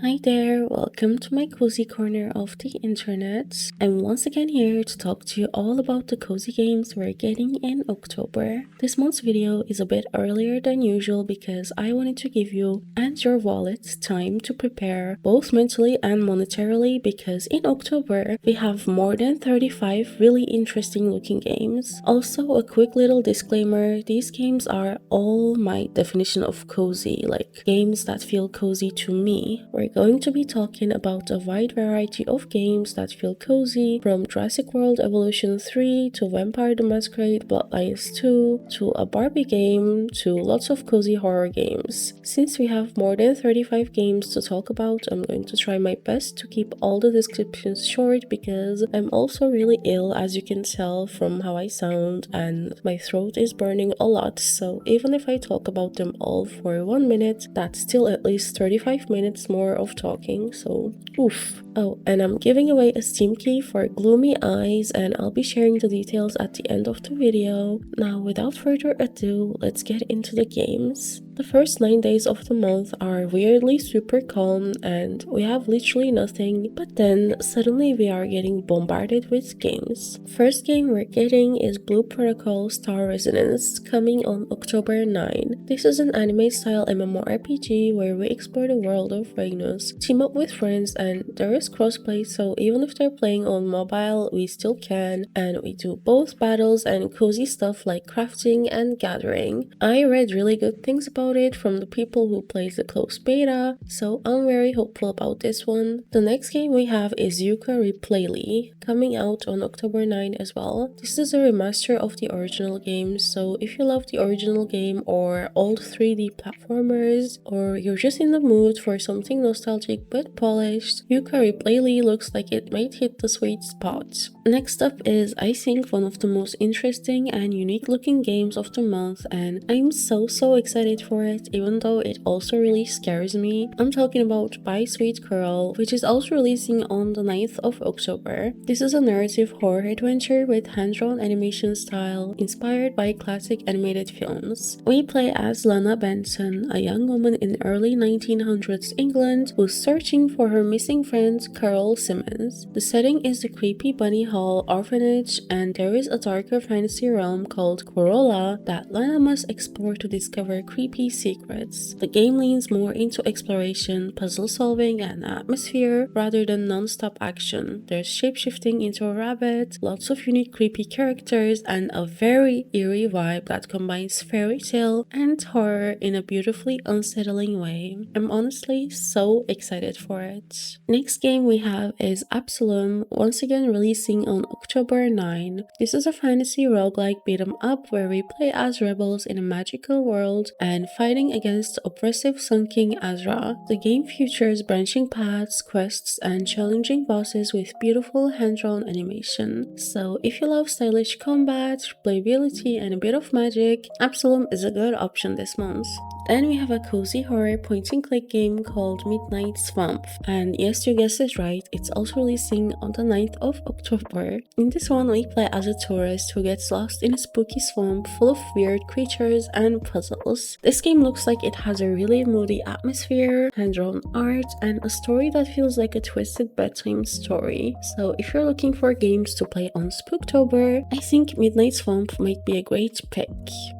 Hi there, welcome to my cozy corner of the internet. I'm once again here to talk to you all about the cozy games we're getting in October. This month's video is a bit earlier than usual because I wanted to give you and your wallet time to prepare both mentally and monetarily, because in October we have more than 35 really interesting looking games. Also, a quick little disclaimer, these games are all my definition of cozy, like games that feel cozy to me. We're going to be talking about a wide variety of games that feel cozy, from Jurassic World Evolution 3 to Vampire the Masquerade Bloodlines 2 to a Barbie game to lots of cozy horror games. Since we have more than 35 games to talk about, I'm going to try my best to keep all the descriptions short because I'm also really ill, as you can tell from how I sound, and my throat is burning a lot, so even if I talk about them all for 1 minute, that's still at least 35 minutes more of talking, so oof. Oh, and I'm giving away a Steam key for Gloomy Eyes, and I'll be sharing the details at the end of the video. Now, without further ado, let's get into the games. The first 9 days of the month are weirdly super calm and we have literally nothing, but then suddenly we are getting bombarded with games. First game we're getting is Blue Protocol Star Resonance, coming on October 9. This is an anime-style MMORPG where we explore the world of Rhinos, team up with friends, and there is crossplay, so even if they're playing on mobile, we still can, and we do both battles and cozy stuff like crafting and gathering. I read really good things about it from the people who played the closed beta, so I'm very hopeful about this one. The next game we have is Yooka-Replaylee, coming out on October 9 as well. This is a remaster of the original game, so if you love the original game or old 3D platformers, or you're just in the mood for something nostalgic but polished, Yooka-Replaylee looks like it might hit the sweet spot. Next up is, I think, one of the most interesting and unique looking games of the month, and I'm so excited for it, even though it also really scares me. I'm talking about By Sweet Carole, which is also releasing on the 9th of October. This is a narrative horror adventure with hand-drawn animation style inspired by classic animated films. We play as Lana Benson, a young woman in early 1900s England who's searching for her missing friend Carole Simmons. The setting is the creepy Bunny Hall orphanage, and there is a darker fantasy realm called Corolla that Lana must explore to discover creepy secrets. The game leans more into exploration, puzzle solving, and atmosphere rather than non-stop action. There's shapeshifting into a rabbit, lots of unique creepy characters, and a very eerie vibe that combines fairy tale and horror in a beautifully unsettling way. I'm honestly so excited for it. Next game we have is Absolum, once again releasing on October 9. This is a fantasy roguelike beat 'em up where we play as rebels in a magical world and fighting against oppressive Sun King Azra. The game features branching paths, quests, and challenging bosses with beautiful hand-drawn animation. So if you love stylish combat, playability, and a bit of magic, Absolum is a good option this month. Then we have a cozy horror point-and-click game called Midnight Swamp, and yes, you guessed it right, it's also releasing on the 9th of October. In this one, we play as a tourist who gets lost in a spooky swamp full of weird creatures and puzzles. This game looks like it has a really moody atmosphere, hand-drawn art, and a story that feels like a twisted bedtime story. So if you're looking for games to play on Spooktober, I think Midnight Swamp might be a great pick.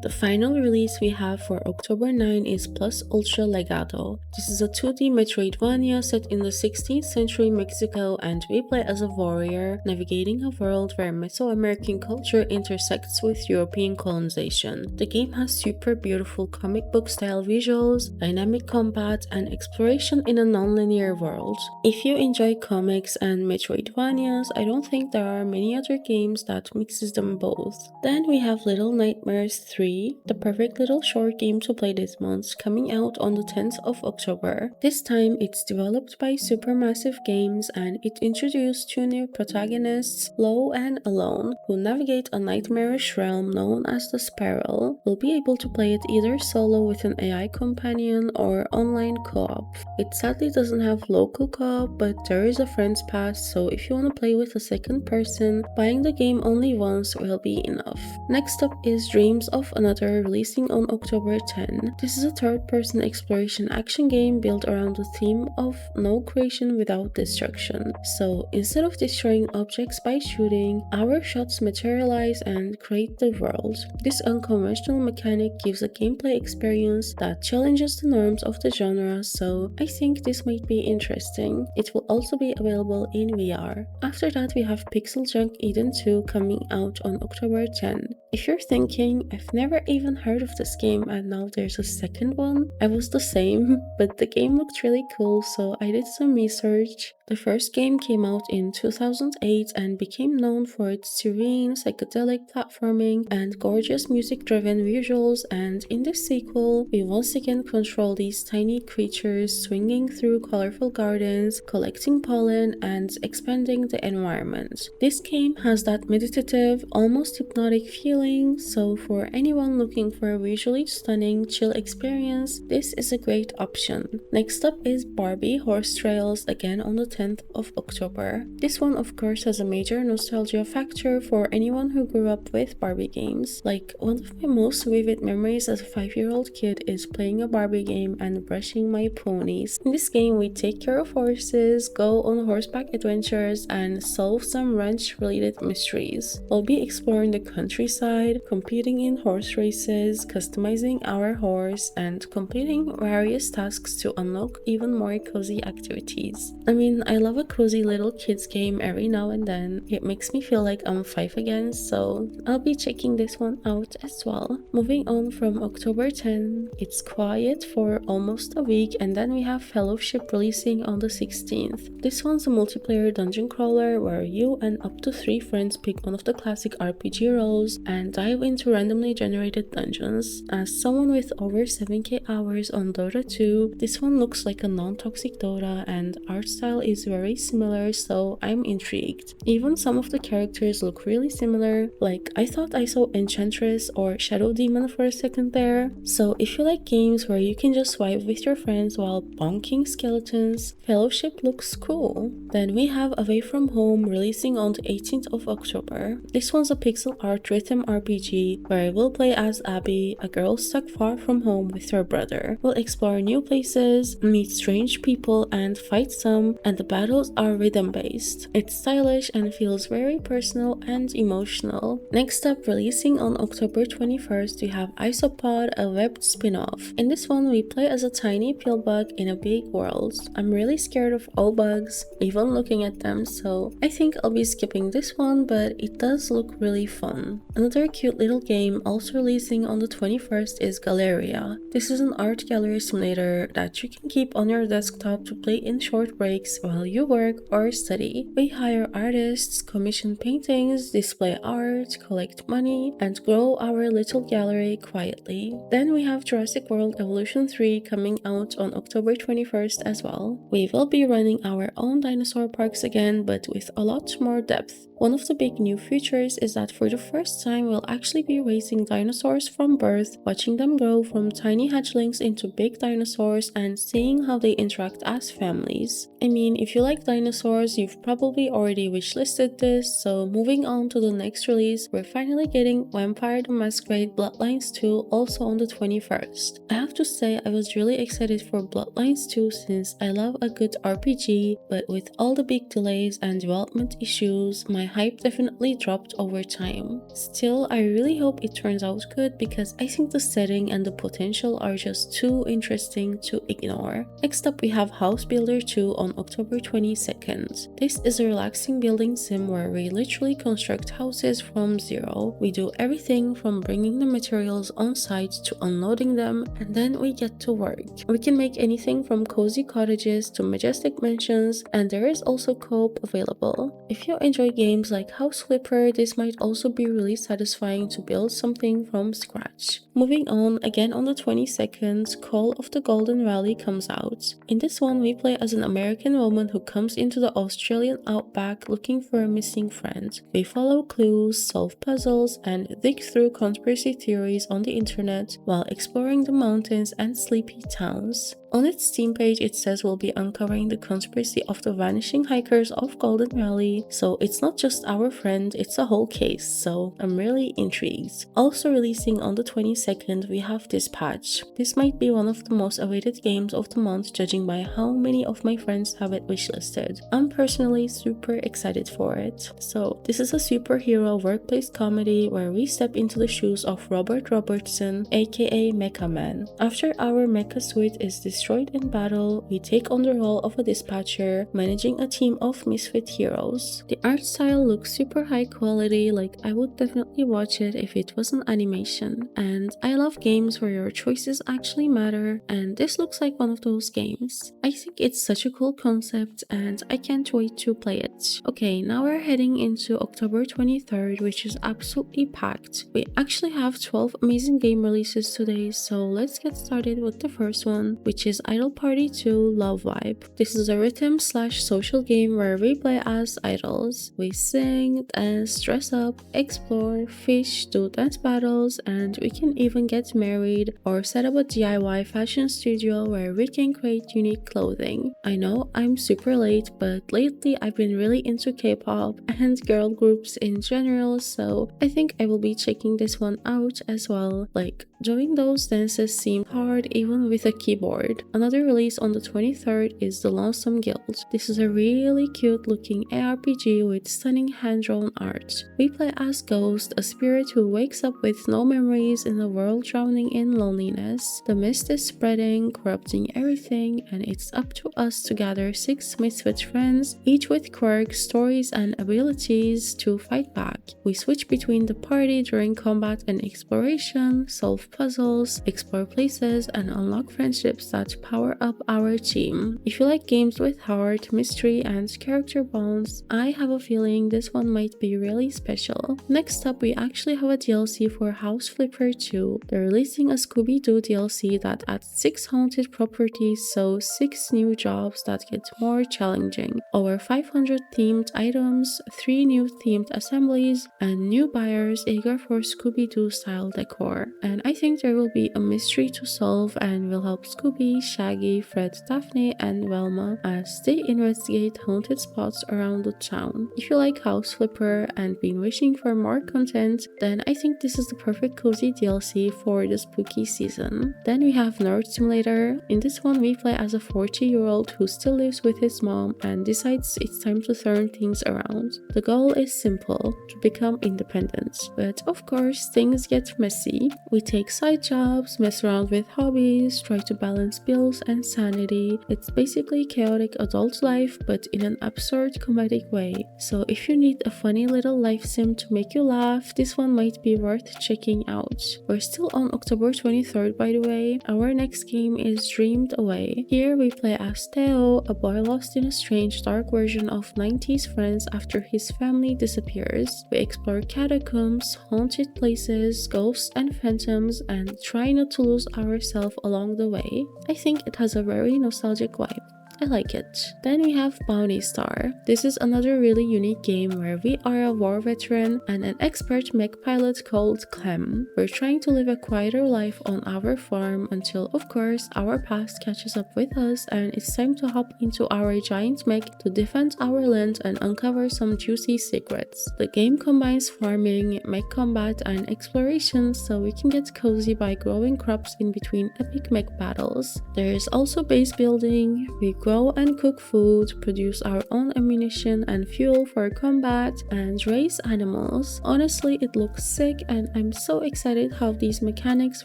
The final release we have for October 9 is Plus Ultra Legado. This is a 2D Metroidvania set in the 16th century Mexico, and we play as a warrior navigating a world where Mesoamerican culture intersects with European colonization. The game has super beautiful comic book style visuals, dynamic combat, and exploration in a non-linear world. If you enjoy comics and Metroidvanias, I don't think there are many other games that mixes them both. Then we have Little Nightmares 3, the perfect little short game to play this month, coming out on the 10th of October. This time it's developed by Supermassive Games, and it introduced two new protagonists, Low and Alone, who navigate a nightmarish realm known as the Spiral. We'll be able to play it either solo with an AI companion or online co-op. It sadly doesn't have local co-op, but there is a friends pass, so if you want to play with a second person, buying the game only once will be enough. Next up is Dreams of Another, releasing on October 10. This This is a third-person exploration action game built around the theme of no creation without destruction. So instead of destroying objects by shooting, our shots materialize and create the world. This unconventional mechanic gives a gameplay experience that challenges the norms of the genre, so I think this might be interesting. It will also be available in VR. After that, we have PixelJunk Eden 2 coming out on October 10. If you're thinking, I've never even heard of this game and now there's a second one, I was the same, but the game looked really cool, so I did some research. The first game came out in 2008 and became known for its serene, psychedelic platforming and gorgeous music-driven visuals, and in this sequel, we once again control these tiny creatures swinging through colorful gardens, collecting pollen, and expanding the environment. This game has that meditative, almost hypnotic feeling, so for anyone looking for a visually stunning, chill experience, this is a great option. Next up is Barbie Horse Trails, again on the 10th of October. This one of course has a major nostalgia factor for anyone who grew up with Barbie games. Like, one of my most vivid memories as a 5-year-old kid is playing a Barbie game and brushing my ponies. In this game we take care of horses, go on horseback adventures, and solve some ranch related mysteries. We'll be exploring the countryside, competing in horse races, customizing our horse, and completing various tasks to unlock even more cozy activities. I mean, I love a cozy little kids game every now and then. It makes me feel like I'm 5 again, so I'll be checking this one out as well. Moving on from October 10, it's quiet for almost a week, and then we have Fellowship releasing on the 16th. This one's a multiplayer dungeon crawler where you and up to 3 friends pick one of the classic RPG roles and dive into randomly generated dungeons. As someone with over 7k hours on Dora 2, this one looks like a non-toxic Dora and art style is very similar, so I'm intrigued. Even some of the characters look really similar, like I thought I saw Enchantress or Shadow Demon for a second there. So if you like games where you can just vibe with your friends while bonking skeletons, Fellowship looks cool. Then we have Away From Home releasing on the 18th of October. This one's a pixel art rhythm RPG where we'll play as Abby, a girl stuck far from home with her brother. We'll explore new places, meet strange people, and fight some, and the battles are rhythm based. It's stylish and feels very personal and emotional. Next up, releasing on October 21st, we have Isopod, a webbed spin-off. In this one, we play as a tiny pill bug in a big world. I'm really scared of all bugs, even looking at them, so I think I'll be skipping this one, but it does look really fun. Another cute little game also releasing on the 21st is Galleria. This is an art gallery simulator that you can keep on your desktop to play in short breaks while you work or study. We hire artists, commission paintings, display art, collect money, and grow our little gallery quietly. Then we have Jurassic World Evolution 3 coming out on October 21st as well. We will be running our own dinosaur parks again, but with a lot more depth. One of the big new features is that for the first time we'll actually be raising dinosaurs from birth, watching them grow from tiny hatchlings into big dinosaurs and seeing how they interact as families. I mean, if you like dinosaurs, you've probably already wishlisted this, so moving on to the next release, we're finally getting Vampire the Masquerade Bloodlines 2 also on the 21st. I have to say I was really excited for Bloodlines 2 since I love a good RPG, but with all the big delays and development issues, my hype definitely dropped over time. Still, I really hope it turns out good because I think the setting and the potential are just too interesting to ignore. Next up, we have House Builder 2 on October 22nd. This is a relaxing building sim where we literally construct houses from zero. We do everything from bringing the materials on site to unloading them, and then we get to work. We can make anything from cozy cottages to majestic mansions, and there is also co-op available. If you enjoy games like House Flipper, this might also be really satisfying to build something from scratch. Moving on, again on the 22nd, Call of the Golden Valley comes out. In this one, we play as an American woman who comes into the Australian outback looking for a missing friend. We follow clues, solve puzzles, and dig through conspiracy theories on the internet while exploring the mountains and sleepy towns. On its Steam page, it says we'll be uncovering the conspiracy of the vanishing hikers of Golden Valley, so it's not just our friend, it's a whole case, so I'm really really intrigued. Also releasing on the 22nd, we have Dispatch. This might be one of the most awaited games of the month judging by how many of my friends have it wishlisted. I'm personally super excited for it. So this is a superhero workplace comedy where we step into the shoes of Robert Robertson, aka Mecha Man. After our mecha suit is destroyed in battle, we take on the role of a dispatcher, managing a team of misfit heroes. The art style looks super high quality, like I would definitely watch it if it was an animation. And I love games where your choices actually matter, and this looks like one of those games. I think it's such a cool concept and I can't wait to play it. Okay, now we're heading into October 23rd, which is absolutely packed. We actually have 12 amazing game releases today, so let's get started with the first one, which is Idol Party 2 Love Vibe. This is a rhythm/social game where we play as idols. We sing, dance, dress up, explore, fish, do dance battles, and we can even get married or set up a DIY fashion studio where we can create unique clothing. I know I'm super late, but lately I've been really into K-pop and girl groups in general, so I think I will be checking this one out as well. Like, doing those dances seemed hard even with a keyboard. Another release on the 23rd is the Lonesome Guild. This is a really cute looking ARPG with stunning hand-drawn art. We play as Ghost, a spirit who wakes up with no memories in a world drowning in loneliness. The mist is spreading, corrupting everything, and it's up to us to gather 6 misfit friends, each with quirks, stories, and abilities to fight back. We switch between the party during combat and exploration, solve puzzles, explore places, and unlock friendships that power up our team. If you like games with heart, mystery, and character bonds, I have a feeling this one might be really special. Next up, we actually have a DLC for House Flipper 2. They're releasing a Scooby-Doo DLC that adds 6 haunted properties, so 6 new jobs that get more challenging. Over 500 themed items, 3 new themed assemblies, and new buyers eager for Scooby-Doo style decor. And I think there will be a mystery to solve and will help Scooby, Shaggy, Fred, Daphne, and Velma as they investigate haunted spots around the town. If you like House Flipper and been wishing for more content, then I think this is the perfect cozy DLC for the spooky season. Then we have Nerd Simulator. In this one, we play as a 40-year-old who still lives with his mom and decides it's time to turn things around. The goal is simple, to become independent. But of course, things get messy. We take side jobs, mess around with hobbies, try to balance bills and sanity. It's basically chaotic adult life, but in an absurd comedic way. So if you need a funny little life sim to make you laugh, this one might be worth checking out. We're still on October 23rd, by the way. Our next game is Dreamed Away. Here we play as Theo, a boy lost in a strange dark version of 90s Friends after his family disappears. We explore catacombs, haunted places, ghosts and phantoms, and try not to lose ourselves along the way. I think it has a very nostalgic vibe. I like it. Then we have Bounty Star. This is another really unique game where we are a war veteran and an expert mech pilot called Clem. We're trying to live a quieter life on our farm until, of course, our past catches up with us and it's time to hop into our giant mech to defend our land and uncover some juicy secrets. The game combines farming, mech combat, and exploration, so we can get cozy by growing crops in between epic mech battles. There is also base building. We grow and cook food, produce our own ammunition and fuel for combat, and raise animals. Honestly, it looks sick and I'm so excited how these mechanics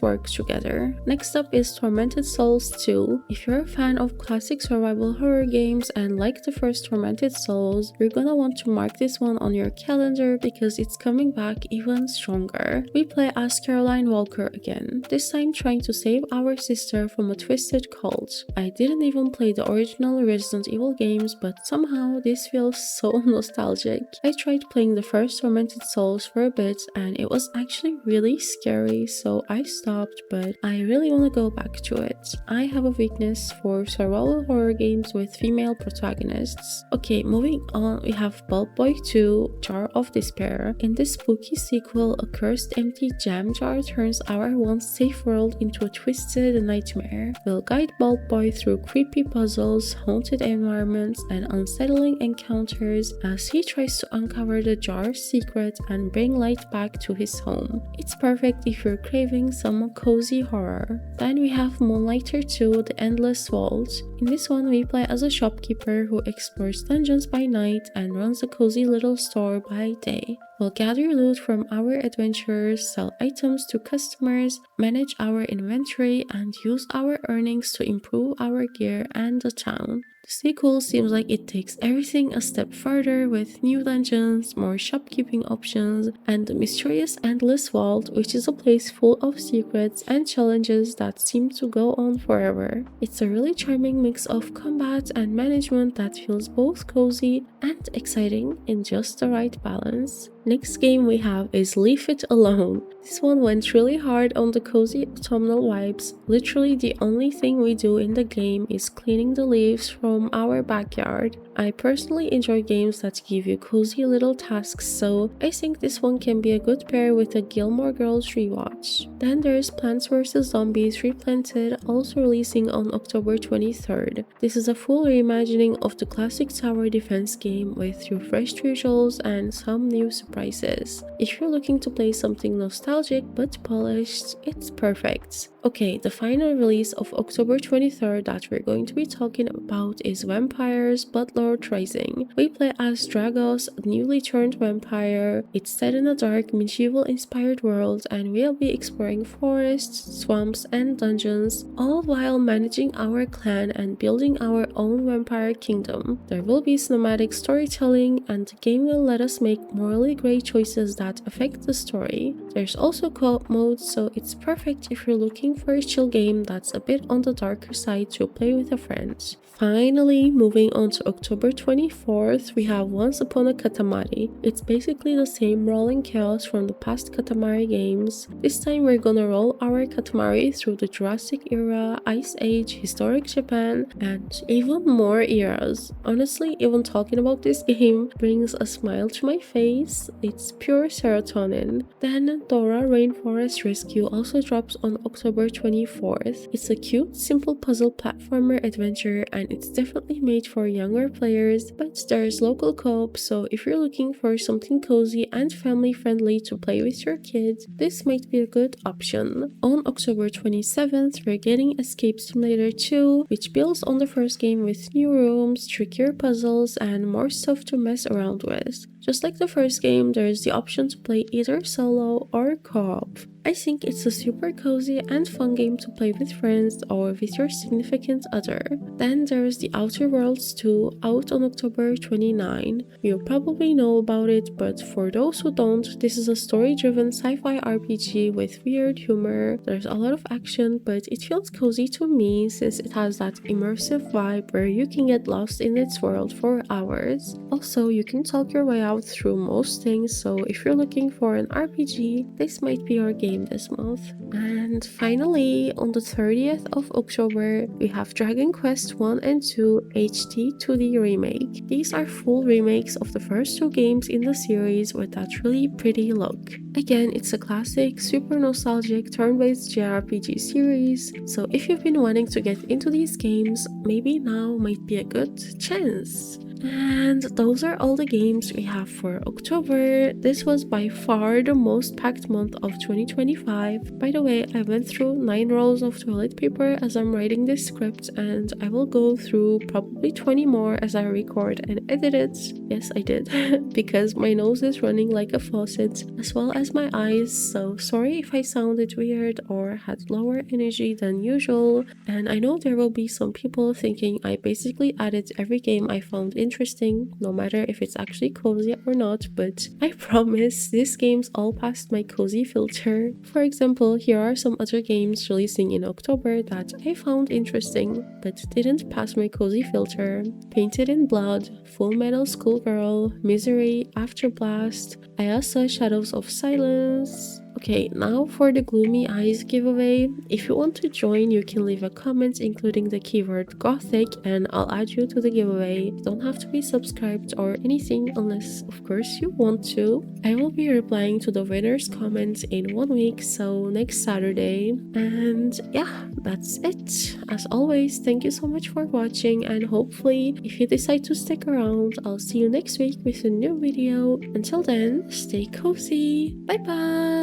work together. Next up is Tormented Souls 2. If you're a fan of classic survival horror games and like the first Tormented Souls, you're gonna want to mark this one on your calendar because it's coming back even stronger. We play as Caroline Walker again, this time trying to save our sister from a twisted cult. I didn't even play the original Resident Evil games, but somehow this feels so nostalgic. I tried playing the first Tormented Souls for a bit and it was actually really scary, so I stopped, but I really want to go back to it. I have a weakness for survival horror games with female protagonists. Okay, moving on, we have Bulb Boy 2 Jar of Despair. In this spooky sequel, a cursed empty jam jar turns our once safe world into a twisted nightmare. We'll guide Bulb Boy through creepy puzzles, tunnels, haunted environments, and unsettling encounters as he tries to uncover the jar's secret and bring light back to his home. It's perfect if you're craving some cozy horror. Then we have Moonlighter 2: The Endless Vault. In this one, we play as a shopkeeper who explores dungeons by night and runs a cozy little store by day. We'll gather loot from our adventures, sell items to customers, manage our inventory, and use our earnings to improve our gear and the town. The sequel seems like it takes everything a step further with new dungeons, more shopkeeping options, and the mysterious Endless Vault, which is a place full of secrets and challenges that seem to go on forever. It's a really charming mix of combat and management that feels both cozy and exciting in just the right balance. Next game we have is Leave It Alone. This one went really hard on the cozy autumnal vibes. Literally the only thing we do in the game is cleaning the leaves from our backyard. I personally enjoy games that give you cozy little tasks, so I think this one can be a good pair with a Gilmore Girls rewatch. Then there's Plants vs Zombies Replanted, also releasing on October 23rd. This is a full reimagining of the classic tower defense game with refreshed visuals and some new surprises. If you're looking to play something nostalgic but polished, it's perfect. Okay, the final release of October 23rd that we're going to be talking about is Vampires: Bloodlord Rising. We play as Dragos, a newly turned vampire. It's set in a dark, medieval-inspired world, and we'll be exploring forests, swamps, and dungeons, all while managing our clan and building our own vampire kingdom. There will be cinematic storytelling, and the game will let us make morally great choices that affect the story. There's also co-op mode, so it's perfect if you're looking for a chill game that's a bit on the darker side to play with a friend. Finally, moving on to October 24th, we have Once Upon a KATAMARI. It's basically the same rolling chaos from the past KATAMARI games. This time we're gonna roll our KATAMARI through the Jurassic era, Ice Age, historic Japan, and even more eras. Honestly, even talking about this game brings a smile to my face. It's pure serotonin. Then Dora Rainforest Rescue also drops on October 24th. It's a cute, simple puzzle platformer adventure, and it's definitely made for younger players, but there's local co-op, so if you're looking for something cozy and family friendly to play with your kids, this might be a good option. On October 27th, we're getting Escape Simulator 2, which builds on the first game with new rooms, trickier puzzles, and more stuff to mess around with. Just like the first game, there's the option to play either solo or co-op. I think it's a super cozy and fun game to play with friends or with your significant other. Then there's The Outer Worlds 2, out on October 29. You probably know about it, but for those who don't, this is a story-driven sci-fi RPG with weird humor. There's a lot of action, but it feels cozy to me since it has that immersive vibe where you can get lost in its world for hours. Also, you can talk your way out through most things, so if you're looking for an RPG, this might be your game this month. And finally, on the 30th of October, we have Dragon Quest 1 and 2 HD 2D Remake. These are full remakes of the first two games in the series with that really pretty look. Again, it's a classic, super nostalgic turn-based JRPG series, so if you've been wanting to get into these games, maybe now might be a good chance. And those are all the games we have for October. This was by far the most packed month of 2025. By the way, I went through 9 rolls of toilet paper as I'm writing this script, and I will go through probably 20 more as I record and edit it. Yes, I did, because my nose is running like a faucet, as well as my eyes, so sorry if I sounded weird or had lower energy than usual. And I know there will be some people thinking I basically added every game I found interesting, no matter if it's actually cozy or not, but I promise these games all passed my cozy filter. For example, here are some other games releasing in October that I found interesting, but didn't pass my cozy filter. Painted in Blood, Full Metal Schoolgirl, Misery, Afterblast, Ayasa Shadows of Silence. Okay, now for the Gloomy Eyes giveaway. If you want to join, you can leave a comment including the keyword Gothic and I'll add you to the giveaway. You don't have to be subscribed or anything unless, of course, you want to. I will be replying to the winner's comments in 1 week, so next Saturday. And yeah, that's it. As always, thank you so much for watching, and hopefully, if you decide to stick around, I'll see you next week with a new video. Until then, stay cozy. Bye bye!